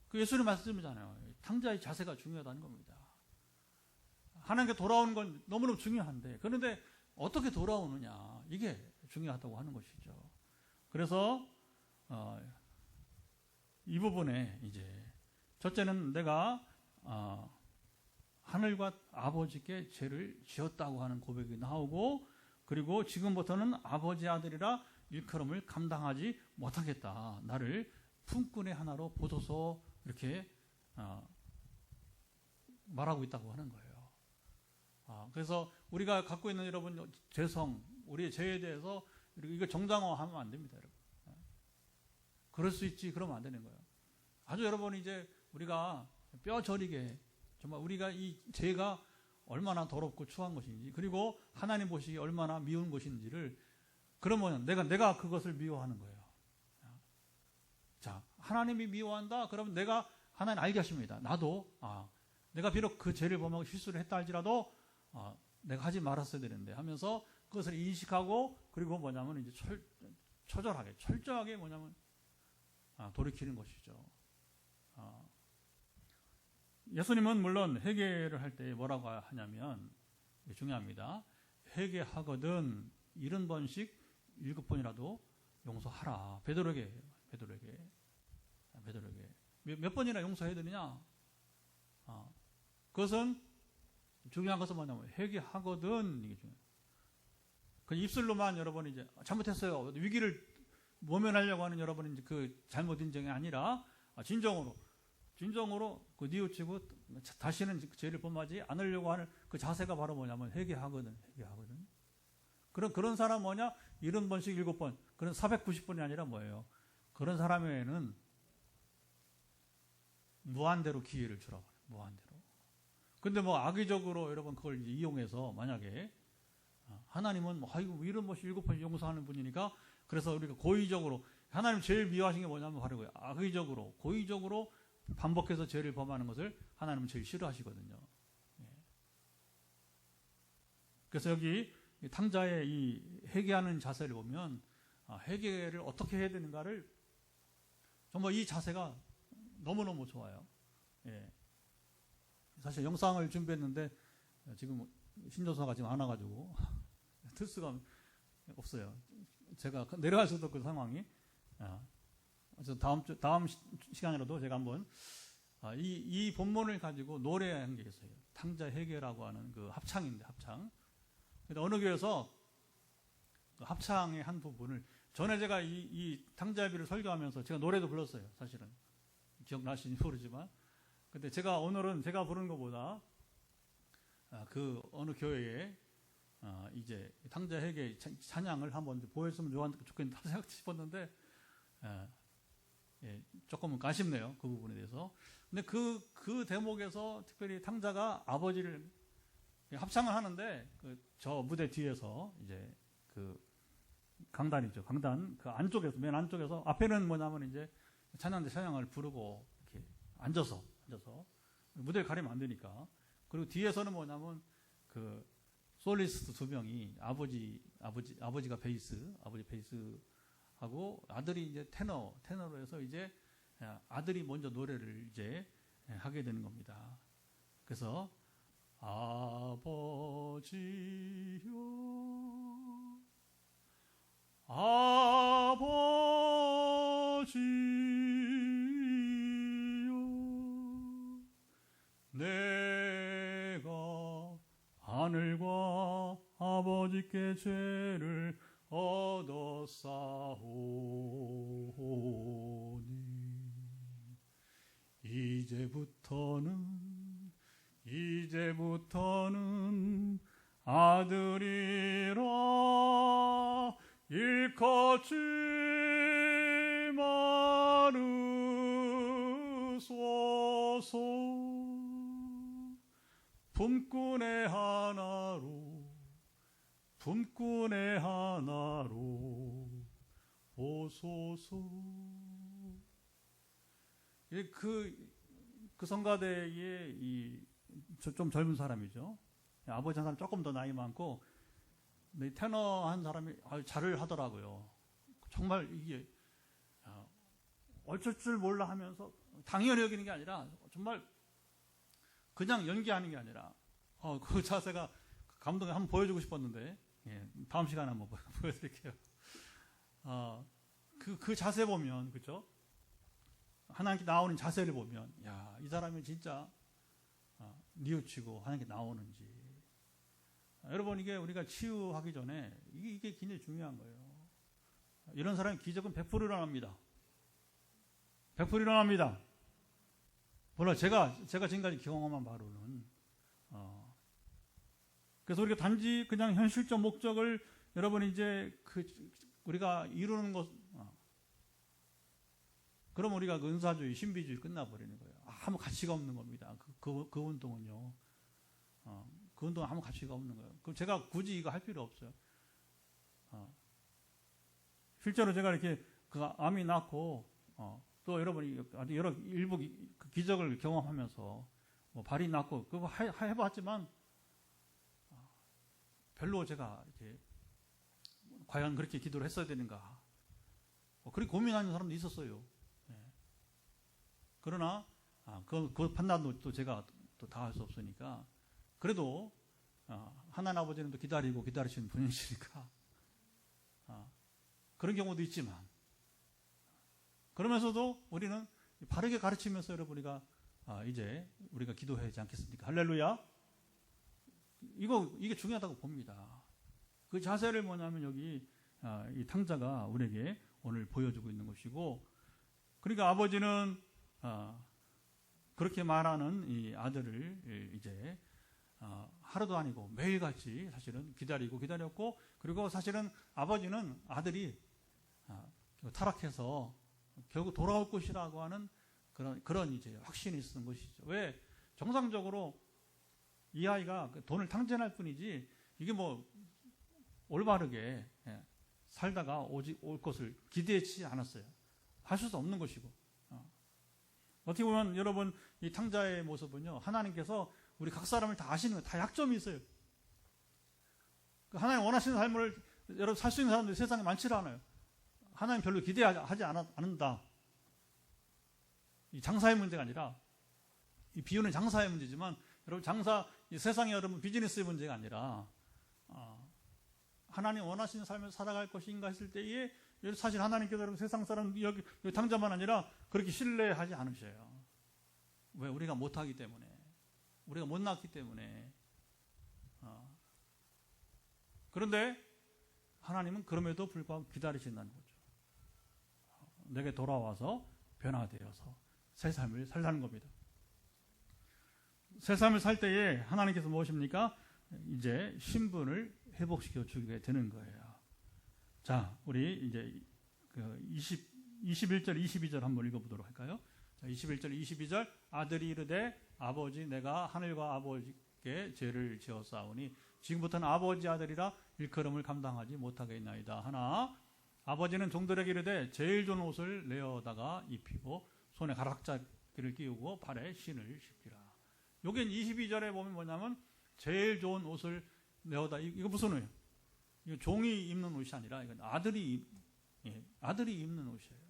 그 예수님 말씀이잖아요. 탕자의 자세가 중요하다는 겁니다. 하나님께 돌아오는 건 너무너무 중요한데, 그런데 어떻게 돌아오느냐, 이게 중요하다고 하는 것이죠. 그래서 이 부분에 이제 첫째는 내가 하늘과 아버지께 죄를 지었다고 하는 고백이 나오고, 그리고 지금부터는 아버지 아들이라 일컬음을 감당하지 못하겠다. 나를 품꾼의 하나로 보소서, 이렇게 말하고 있다고 하는 거예요. 그래서 우리가 갖고 있는 여러분 죄성, 우리의 죄에 대해서 이거 정당화하면 안 됩니다, 여러분. 그럴 수 있지, 그러면 안 되는 거예요. 아주 여러분, 이제 우리가 뼈 저리게 정말 우리가 이 죄가 얼마나 더럽고 추한 것인지, 그리고 하나님 보시기에 얼마나 미운 것인지를, 그러면 내가 그것을 미워하는 거예요. 자, 하나님이 미워한다? 그러면 내가 하나님 알게 하십니다. 나도 내가 비록 그 죄를 범하고 실수를 했다 할지라도 내가 하지 말았어야 되는데 하면서 그것을 인식하고, 그리고 뭐냐면 이제 처절하게, 철저하게 뭐냐면 돌이키는 것이죠. 예수님은 물론 회개를 할 때 뭐라고 하냐면, 중요합니다. 회개하거든 70번씩 7번이라도 용서하라. 베드로에게 몇 번이나 용서해야 되느냐? 그것은 중요한 것은 뭐냐면 회개하거든, 이게 중요해요. 그 입술로만 여러분이 이제 잘못했어요, 위기를 모면하려고 하는 여러분이 이제 그 잘못 인정이 아니라 진정으로 그 뉘우치고 다시는 죄를 범하지 않으려고 하는 그 자세가 바로 뭐냐면 회개하거든. 그런 사람 뭐냐? 70번씩 7번. 그런 490번이 아니라 뭐예요? 그런 사람에는 무한대로 기회를 주라고 해요. 무한대로. 근데 뭐 악의적으로 여러분 그걸 이제 이용해서, 만약에 하나님은 아이고 70번씩 7번씩 용서하는 분이니까, 그래서 우리가 고의적으로, 하나님 제일 미워하신 게 뭐냐면 바로 그거예요. 악의적으로, 고의적으로 반복해서 죄를 범하는 것을 하나님은 제일 싫어하시거든요. 그래서 여기 탕자의 이 회개하는 자세를 보면, 회개를 어떻게 해야 되는가를, 정말 이 자세가 너무너무 좋아요. 사실 영상을 준비했는데 지금 신조사가 지금 안 와가지고 틀 수가 없어요. 제가 내려갈 수도 없고, 상황이. 다음 시간이라도 제가 한번 이 본문을 가지고 노래한 게 있어요. 탕자 회개라고 하는 그 합창인데, 합창. 근데 어느 교회에서 그 합창의 한 부분을, 전에 제가 이 탕자회비를 설교하면서 제가 노래도 불렀어요. 사실은 기억나시는지 모르지만, 근데 오늘은 제가 부르는 것보다 그 어느 교회에 이제 탕자 회개 찬양을 한번 보였으면 좋겠다 생각 싶었는데, 조금은 아쉽네요, 그 부분에 대해서. 근데 그 대목에서 특별히 탕자가 아버지를 합창을 하는데, 저 무대 뒤에서 이제 그 강단이죠. 강단 그 안쪽에서, 맨 안쪽에서, 앞에는 뭐냐면 이제 찬양을 부르고 이렇게 앉아서 무대를 가리면 안 되니까. 그리고 뒤에서는 뭐냐면 그 솔리스트 2명이 아버지가 베이스 하고 아들이 이제 테너로 해서 이제 아들이 먼저 노래를 이제 하게 되는 겁니다. 그래서 아버지요, 내가 하늘과 아버지께 죄를 얻었사오니 이제부터는 아들이라 일컫지 마르소서. 품꾼의 하나로 품꾼의 하나로 오소서. 그 성가대의 좀 젊은 사람이죠. 아버지 한 사람 조금 더 나이 많고 테너 한 사람이 잘을 하더라고요. 정말 이게 어쩔 줄 몰라 하면서 당연히 여기는 게 아니라 정말 그냥 연기하는 게 아니라 그 자세가 감동에 한번 보여주고 싶었는데 다음 시간에 한번 보여드릴게요. 그 자세 보면 그렇죠? 하나님께 나오는 자세를 보면 이 사람이 진짜 뉘우치고 하나님께 나오는지. 여러분 이게 우리가 치유하기 전에 이게 굉장히 중요한 거예요. 이런 사람의 기적은 100% 일어납니다. 100% 일어납니다. 물론 제가 지금까지 경험한 바로는 그래서 우리가 단지 그냥 현실적 목적을 여러분 이제 우리가 이루는 것 그럼 우리가 그 은사주의, 신비주의 끝나버리는 거예요. 아무 가치가 없는 겁니다. 그 운동은요. 그 운동은 아무 가치가 없는 거예요. 그럼 제가 굳이 이거 할 필요 없어요. 실제로 제가 이렇게 그 암이 낫고 또 여러분이 여러 일부 기적을 경험하면서 발이 낫고 그거 해봤지만 별로 제가 이렇게 과연 그렇게 기도를 했어야 되는가 그렇게 고민하는 사람도 있었어요. 그러나 그 판단도 또 제가 또 다 할 수 없으니까 그래도 하나님 아버지는 또 기다리고 기다리시는 분이시니까 그런 경우도 있지만 그러면서도 우리는 바르게 가르치면서 여러분 이제 우리가 기도해야 하지 않겠습니까? 할렐루야. 이게 중요하다고 봅니다. 그 자세를 뭐냐면 여기 이 탕자가 우리에게 오늘 보여주고 있는 것이고 그러니까 아버지는 그렇게 말하는 이 아들을 이제 하루도 아니고 매일같이 사실은 기다렸고 그리고 사실은 아버지는 아들이 타락해서 결국 돌아올 것이라고 하는 그런 이제 확신이 있었던 것이죠. 왜? 정상적으로 이 아이가 돈을 탕진할 뿐이지 이게 뭐 올바르게 살다가 올 것을 기대치 않았어요. 할 수 없는 것이고. 어떻게 보면 여러분 이 탕자의 모습은요 하나님께서 우리 각 사람을 다 아시는 거예요. 다 약점이 있어요. 하나님 원하시는 삶을 여러분 살 수 있는 사람들이 세상에 많지 않아요. 하나님 별로 기대하지 않는다. 이 장사의 문제가 아니라 이 비유는 장사의 문제지만 여러분 이 세상에 여러분 비즈니스의 문제가 아니라 하나님 원하시는 삶을 살아갈 것인가 했을 때에 사실 하나님께서 여러분 세상 사람 여기 탕자만 아니라 그렇게 신뢰하지 않으셔요. 왜? 우리가 못하기 때문에 우리가 못 낳기 때문에 그런데 하나님은 그럼에도 불구하고 기다리신다는 거죠. 내게 돌아와서 변화되어서 새 삶을 살라는 겁니다. 새 삶을 살 때에 하나님께서 무엇입니까? 이제 신분을 회복시켜 주게 되는 거예요. 자, 우리 이제 21절, 22절 한번 읽어보도록 할까요? 자, 21절, 22절 아들이 이르되 아버지 내가 하늘과 아버지께 죄를 지었사오니 지금부터는 아버지 아들이라 일컬음을 감당하지 못하겠나이다 하나 아버지는 종들에게 이르되 제일 좋은 옷을 내어다가 입히고 손에 가락자기를 끼우고 발에 신을 신기라. 여기 22절에 보면 뭐냐면 제일 좋은 옷을 내어다 이거 무슨 옷이에요? 이거 종이 입는 옷이 아니라 이건 아들이 입는 옷이에요.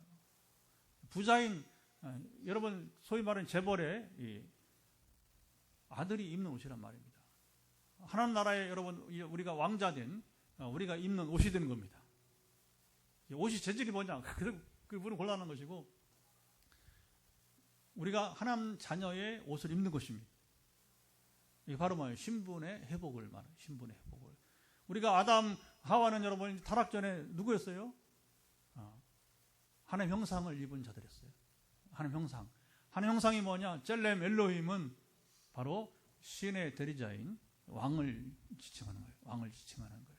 부자인 여러분 소위 말하는 재벌의 아들이 입는 옷이란 말입니다. 하나님 나라에 여러분 우리가 왕자된 우리가 입는 옷이 되는 겁니다. 옷이 재질이 뭐냐 그분은 곤란한 것이고 우리가 하나님 자녀의 옷을 입는 것입니다. 이게 바로 뭐예요? 신분의 회복을 말해요. 신분의 회복을. 우리가 아담 하와는 여러분 타락 전에 누구였어요? 하나님 형상을 입은 자들이었어요. 하나님 형상. 하나님 형상이 뭐냐? 젤렘 엘로힘은 바로 신의 대리자인 왕을 지칭하는 거예요. 왕을 지칭하는 거예요.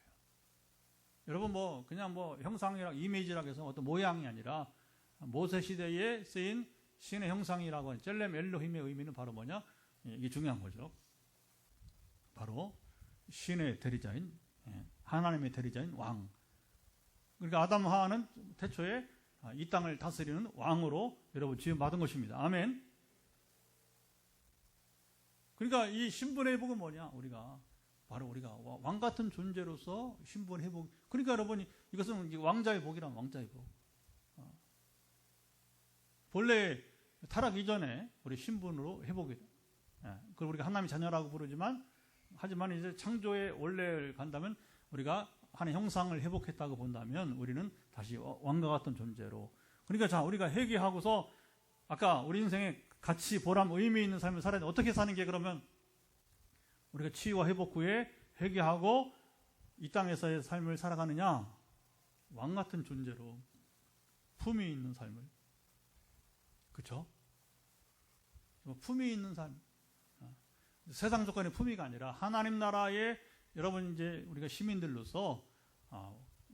여러분 그냥 형상이라 이미지라고 해서 어떤 모양이 아니라 모세 시대에 쓰인 신의 형상이라고 하는 젤렘 엘로힘의 의미는 바로 뭐냐? 이게 중요한 거죠. 바로 신의 대리자인, 하나님의 대리자인 왕. 그러니까 아담 하와는 태초에 이 땅을 다스리는 왕으로 여러분 지음받은 것입니다. 아멘. 그러니까 이 신분의 회복은 뭐냐? 바로 우리가 왕 같은 존재로서 신분 회복. 그러니까 여러분 이것은 왕자의 복이란 왕자의 복. 본래 타락 이전에 우리 신분으로 회복이 돼. 그걸 우리가 하나님의 자녀라고 부르지만 하지만 이제 창조의 원래를 간다면 우리가 하나의 형상을 회복했다고 본다면 우리는 다시 왕과 같은 존재로. 그러니까 자 우리가 회개하고서 아까 우리 인생에 가치, 보람, 의미 있는 삶을 살아야 돼. 어떻게 사는 게 그러면 우리가 치유와 회복 후에 회개하고 이 땅에서의 삶을 살아가느냐? 왕 같은 존재로 품위 있는 삶을. 그렇죠? 품위 있는 삶. 세상 조건의 품위가 아니라 하나님 나라의 여러분 이제 우리가 시민들로서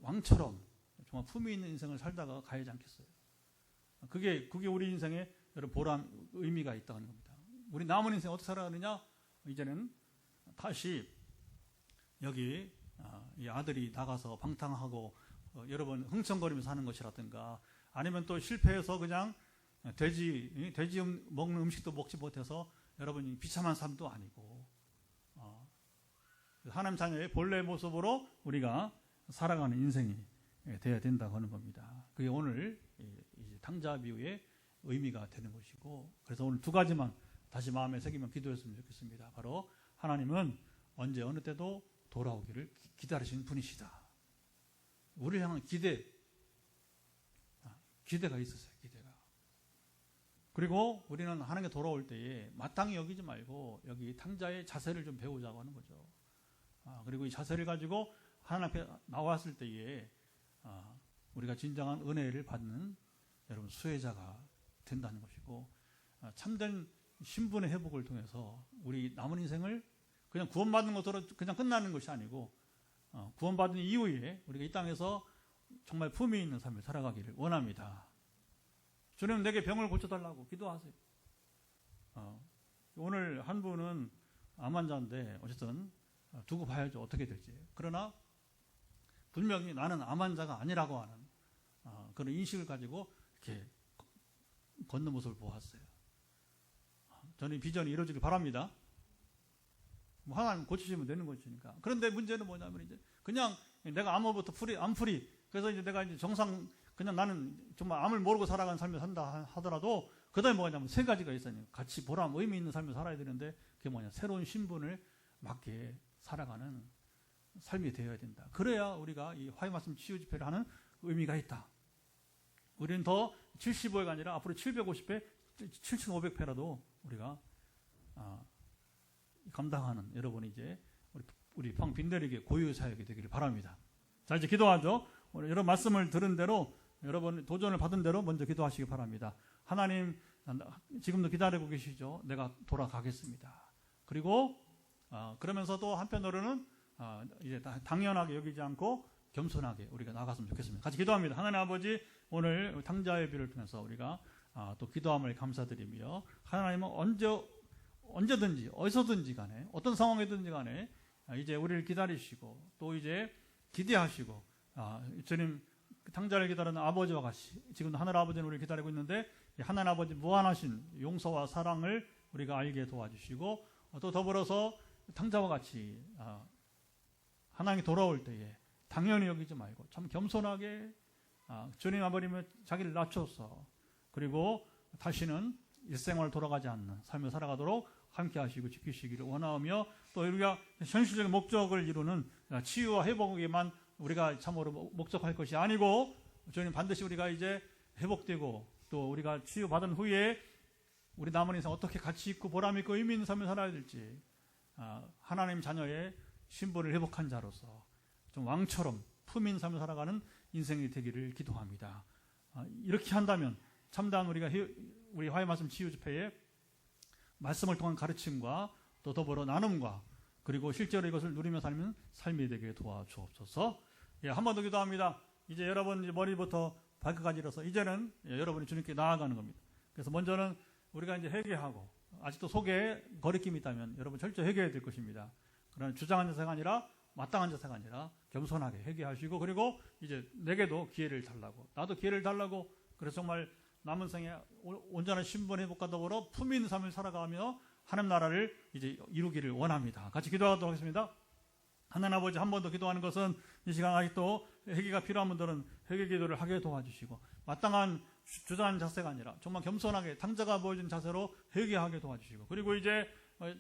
왕처럼 정말 품위 있는 인생을 살다가 가야지 않겠어요? 그게 우리 인생에 여러분 보람, 의미가 있다는 겁니다. 우리 남은 인생 어떻게 살아가느냐? 이제는 다시 여기 이 아들이 나가서 방탕하고 여러분 흥청거리면서 사는 것이라든가 아니면 또 실패해서 그냥 돼지 먹는 음식도 먹지 못해서 여러분이 비참한 삶도 아니고 하나님 자녀의 본래 모습으로 우리가 살아가는 인생이 되어야 된다고 하는 겁니다. 그게 오늘 탕자 비유의 의미가 되는 것이고 그래서 오늘 두 가지만 다시 마음에 새기면 기도했으면 좋겠습니다. 바로 하나님은 언제 어느 때도 돌아오기를 기다리시는 분이시다. 우리를 향한 기대가 있으세요. 기대가. 그리고 우리는 하나님께 돌아올 때에 마땅히 여기지 말고 여기 탕자의 자세를 좀 배우자고 하는 거죠. 그리고 이 자세를 가지고 하나님 앞에 나왔을 때에 우리가 진정한 은혜를 받는 여러분 수혜자가 된다는 것이고 참된 신분의 회복을 통해서 우리 남은 인생을 그냥 구원받는 것으로 그냥 끝나는 것이 아니고 구원받은 이후에 우리가 이 땅에서 정말 품위 있는 삶을 살아가기를 원합니다. 주님 내게 병을 고쳐달라고 기도하세요. 오늘 한 분은 암 환자인데 어쨌든 두고 봐야죠. 어떻게 될지. 그러나 분명히 나는 암 환자가 아니라고 하는 그런 인식을 가지고 이렇게 걷는 모습을 보았어요. 저는 비전이 이루어지길 바랍니다. 하나님 고치시면 되는 것이니까. 그런데 문제는 뭐냐면 이제 그냥 내가 암으로부터 암풀이. 그래서 이제 내가 이제 정상 그냥 나는 정말 암을 모르고 살아가는 삶을 산다 하더라도 그다음에 뭐냐면 세 가지가 있어요. 같이 보람, 의미 있는 삶을 살아야 되는데 그게 뭐냐? 새로운 신분을 맞게 살아가는 삶이 되어야 된다. 그래야 우리가 이 화해 말씀 치유 집회를 하는 의미가 있다. 우리는 더 75회가 아니라 앞으로 750회, 7,500회라도 우리가 감당하는 여러분이 이제 우리 빈들에게 고유 사역이 되기를 바랍니다. 자 이제 기도하죠. 오늘 여러분 말씀을 들은 대로 여러분 도전을 받은 대로 먼저 기도하시기 바랍니다. 하나님 지금도 기다리고 계시죠. 내가 돌아가겠습니다. 그리고 그러면서도 한편으로는 이제 당연하게 여기지 않고 겸손하게 우리가 나갔으면 좋겠습니다. 같이 기도합니다. 하나님 아버지 오늘 탕자의 비를 통해서 우리가 또 기도함을 감사드리며 하나님은 언제든지 어디서든지 간에 어떤 상황이든지 간에 이제 우리를 기다리시고 또 이제 기대하시고 주님 탕자를 기다리는 아버지와 같이 지금도 하늘 아버지는 우리를 기다리고 있는데 하나님 아버지 무한하신 용서와 사랑을 우리가 알게 도와주시고 또 더불어서 탕자와 같이 하나님이 돌아올 때에 당연히 여기지 말고 참 겸손하게 주님 아버님은 자기를 낮춰서 그리고 다시는 일생활 돌아가지 않는 삶을 살아가도록 함께 하시고 지키시기를 원하며 또 우리가 현실적인 목적을 이루는 치유와 회복에만 우리가 참으로 목적할 것이 아니고 주님 반드시 우리가 이제 회복되고 또 우리가 치유받은 후에 우리 남은 인생 어떻게 가치 있고 보람 있고 의미 있는 삶을 살아야 될지 하나님 자녀의 신분을 회복한 자로서 좀 왕처럼 품위 있는 삶을 살아가는 인생이 되기를 기도합니다. 이렇게 한다면 참다한 우리 화해 말씀 치유 집회에 말씀을 통한 가르침과 또 더불어 나눔과 그리고 실제로 이것을 누리며 살면 삶이 되게 도와주옵소서. 예, 한 번 더 기도합니다. 이제 여러분 이제 머리부터 발끝까지 일어서 이제는 여러분이 주님께 나아가는 겁니다. 그래서 먼저는 우리가 이제 회개하고 아직도 속에 거리낌이 있다면 여러분 철저히 회개해야 될 것입니다. 그러나 주장한 자세가 아니라 마땅한 자세가 아니라 겸손하게 회개하시고 그리고 이제 내게도 기회를 달라고 나도 기회를 달라고 그래서 정말 남은 생에 온전한 신분 회복과 더불어 품위 있는 삶을 살아가며 하나님 나라를 이제 이루기를 원합니다. 같이 기도하도록 하겠습니다. 하나님 아버지 한 번 더 기도하는 것은 이 시간 아직도 회개가 필요한 분들은 회개 기도를 하게 도와주시고 마땅한 주저하는 자세가 아니라 정말 겸손하게 당자가 보여준 자세로 회개하게 도와주시고 그리고 이제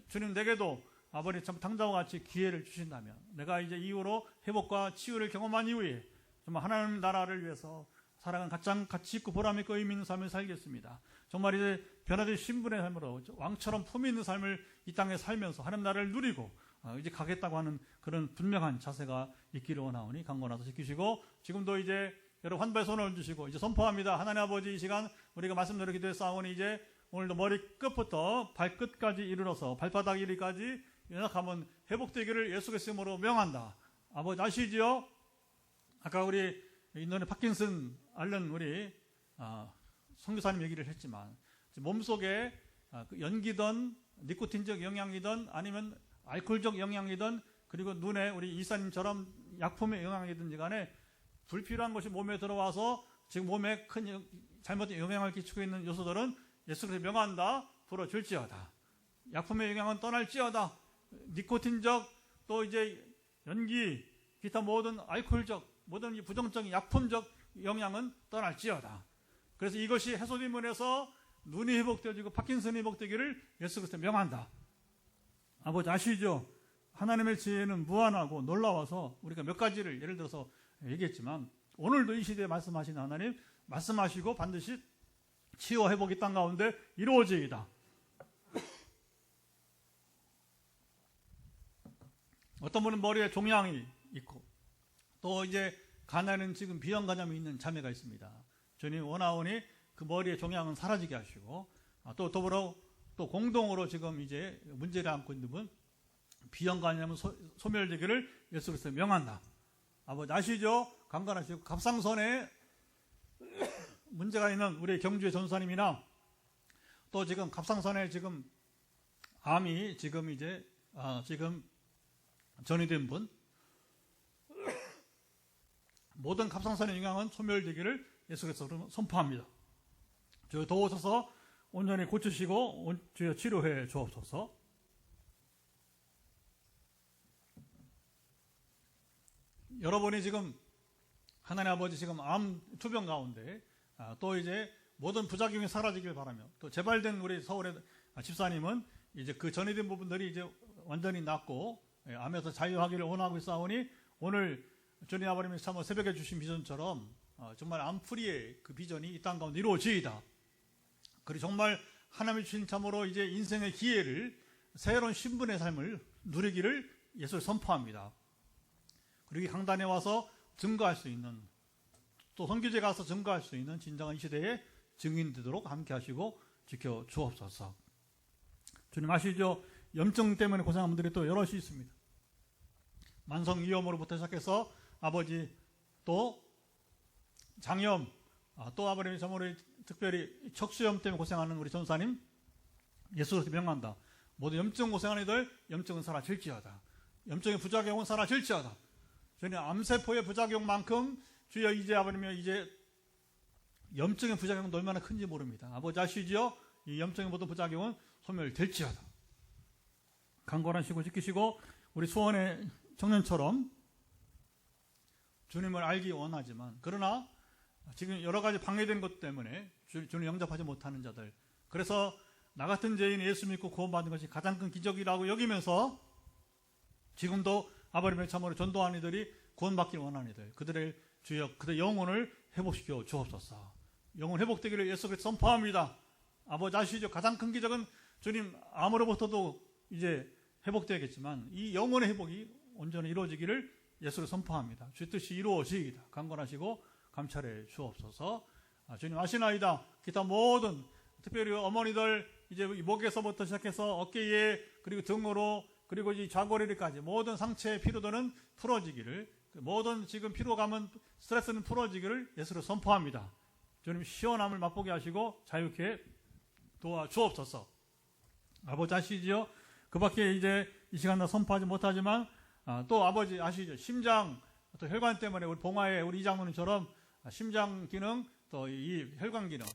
주님 내게도 아버지 참 당자와 같이 기회를 주신다면 내가 이제 이후로 회복과 치유를 경험한 이후에 정말 하나님 나라를 위해서 살아간 가장 가치 있고 보람 있고 의미 있는 삶을 살겠습니다. 정말 이제 변화된 신분의 삶으로 왕처럼 품위 있는 삶을 이 땅에 살면서 하나님 나라를 누리고 이제 가겠다고 하는 그런 분명한 자세가 있기를 원하오니 강권하서 지키시고 지금도 이제 여러분 환부의 손을 얹으시고 이제 선포합니다. 하나님 아버지 이 시간 우리가 말씀대로 기도해 싸우니 이제 오늘도 머리끝부터 발끝까지 이르러서 발바닥 이리까지 연약하면 회복되기를 예수 그리스도의 이름으로 명한다. 아버지 아시지요? 아까 우리 인도네 파킨슨 앓는 우리 선교사님 얘기를 했지만 몸속에 연기든 니코틴적 영향이든 아니면 알코올적 영향이든 그리고 눈에 우리 이사님처럼 약품의 영향이든지 간에 불필요한 것이 몸에 들어와서 지금 몸에 큰 잘못된 영향을 끼치고 있는 요소들은 예수 그리스도 명한다. 풀어줄지어다. 약품의 영향은 떠날지어다. 니코틴적 또 이제 연기 기타 모든 알코올적 모든 부정적인 약품적 영향은 떠날지어다. 그래서 이것이 해소됨을 해서 눈이 회복되어지고 파킨슨이 회복되기를 예수 그리스도 명한다. 아버지 아시죠? 하나님의 지혜는 무한하고 놀라워서 우리가 몇 가지를 예를 들어서 얘기했지만 오늘도 이 시대에 말씀하신 하나님 말씀하시고 반드시 치유와 회복이 땅 가운데 이루어지이다. 어떤 분은 머리에 종양이 있고 또 이제 간에는 지금 비형간염이 있는 자매가 있습니다. 주님 원하오니 그 머리의 종양은 사라지게 하시고 또 더불어 또 공동으로 지금 이제 문제를 안고 있는 분 비형간염은 소멸되기를 예수 그리스도 명한다. 아버지 아시죠? 강건하시고 갑상선에 문제가 있는 우리 경주의 전사님이나 또 지금 갑상선에 지금 암이 지금 이제 지금 전이된 분 모든 갑상선의 영향은 소멸되기를 예수 그리스도로 선포합니다. 주여 도우소서 온전히 고치시고 주여 치료해 주옵소서. 여러분이 지금 하나님 아버지 지금 암 투병 가운데 또 이제 모든 부작용이 사라지길 바라며 또 재발된 우리 서울의 집사님은 이제 그 전이된 부분들이 이제 완전히 낫고 암에서 자유하기를 원하고 있사오니 오늘 주님 아버님이 참 새벽에 주신 비전처럼 정말 암프리의 그 비전이 이 땅 가운데 이루어지이다. 그리고 정말 하나님이 주신 참으로 이제 인생의 기회를 새로운 신분의 삶을 누리기를 예수를 선포합니다. 그리고 강단에 와서 증거할 수 있는 또 선교제 가서 증거할 수 있는 진정한 이 시대의 증인 되도록 함께 하시고 지켜 주옵소서. 주님 아시죠? 염증 때문에 고생한 분들이 또 여럿이 있습니다. 만성위염으로부터 시작해서 아버지 또 장염 또 아버님이 참으로 특별히 척수염 때문에 고생하는 우리 전사님 예수로 명한다. 모두 염증 고생하는 이들 염증은 사라질지어다. 염증의 부작용은 사라질지어다. 저는 암세포의 부작용만큼 주여 이제 아버님이 이제 염증의 부작용은 얼마나 큰지 모릅니다. 아버지 아시지요? 이 염증의 모든 부작용은 소멸될지어다. 강건하시고 지키시고 우리 수원의 청년처럼 주님을 알기 원하지만 그러나 지금 여러 가지 방해된 것 때문에 주님 영접하지 못하는 자들 그래서 나 같은 죄인이 예수 믿고 구원받는 것이 가장 큰 기적이라고 여기면서 지금도 아버님의 참으로 전도하는 이들이 구원받기 원하는 이들 그들의 주여 그들의 영혼을 회복시켜 주옵소서. 영혼 회복되기를 예수 그리스도 선포합니다. 아버지 아시죠? 가장 큰 기적은 주님 암으로부터도 이제 회복되겠지만 이 영혼의 회복이 온전히 이루어지기를 예수를 선포합니다. 주의 뜻이 이루어지이다. 강건하시고 감찰해 주옵소서. 주님 아시나이다. 기타 모든 특별히 어머니들 이제 목에서부터 시작해서 어깨에 그리고 등으로 그리고 이 좌골이리까지 모든 상체의 피로도는 풀어지기를, 모든 지금 피로감은, 스트레스는 풀어지기를 예수로 선포합니다. 주님 시원함을 맛보게 하시고 자유케 도와주옵소서. 아버지 아시지요? 그 밖에 이제 이 시간 다 선포하지 못하지만 또 아버지 아시죠? 심장, 또 혈관 때문에 우리 봉화의 우리 이장로님처럼 심장 기능, 또 이 혈관 기능,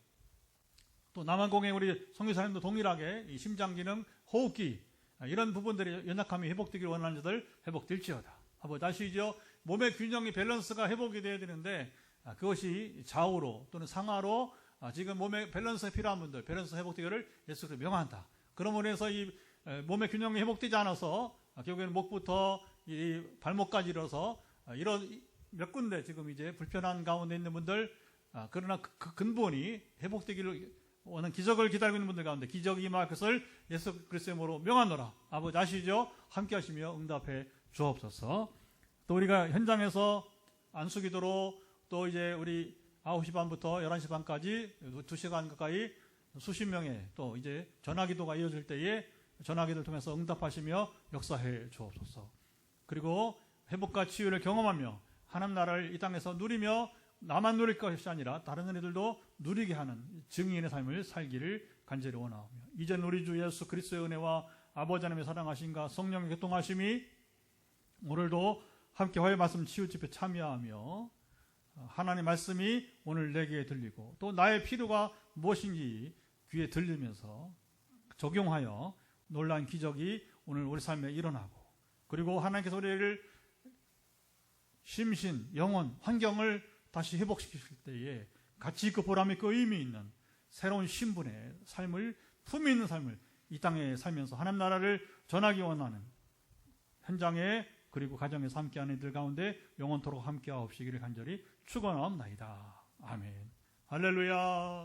또 남한공의 우리 성교사님도 동일하게 이 심장 기능, 호흡기, 이런 부분들이 연약함이 회복되기를 원하는 자들 회복될지어다. 아버지 아시죠? 몸의 균형이 밸런스가 회복이 돼야 되는데 그것이 좌우로 또는 상하로 지금 몸의 밸런스가 필요한 분들 밸런스 회복되기를 예수로 명한다. 그러므로 해서 이 몸의 균형이 회복되지 않아서 결국에는 목부터 이 발목까지 이뤄서 이런 몇 군데 지금 이제 불편한 가운데 있는 분들, 그러나 그 근본이 회복되기를 원하는 기적을 기다리고 있는 분들 가운데 기적이 임할 것을 예수 그리스도의 이름으로 명하노라. 아버지 아시죠? 함께 하시며 응답해 주옵소서. 또 우리가 현장에서 안수기도로 또 이제 우리 9시 반부터 11시 반까지 2시간 가까이 수십 명의 또 이제 전화기도가 이어질 때에 전화기도를 통해서 응답하시며 역사해 주옵소서. 그리고 회복과 치유를 경험하며 하나님 나라를 이 땅에서 누리며 나만 누릴 것이 아니라 다른 이들도 누리게 하는 증인의 삶을 살기를 간절히 원하오며, 이젠 우리 주 예수 그리스도의 은혜와 아버지 하나님의 사랑하심과 성령의 교통하심이 오늘도 함께 화해 말씀 치유 집회 참여하며 하나님의 말씀이 오늘 내게 들리고 또 나의 필요가 무엇인지 귀에 들리면서 적용하여 놀라운 기적이 오늘 우리 삶에 일어나고, 그리고 하나님께서 우리를 심신, 영혼, 환경을 다시 회복시키실 때에 가치 있고 보람 있고 의미 있는 새로운 신분의 삶을, 품위 있는 삶을 이 땅에 살면서 하나님 나라를 전하기 원하는 현장에 그리고 가정에서 함께하는 이들 가운데 영원토록 함께하옵시기를 간절히 축원하옵나이다. 아멘. 할렐루야.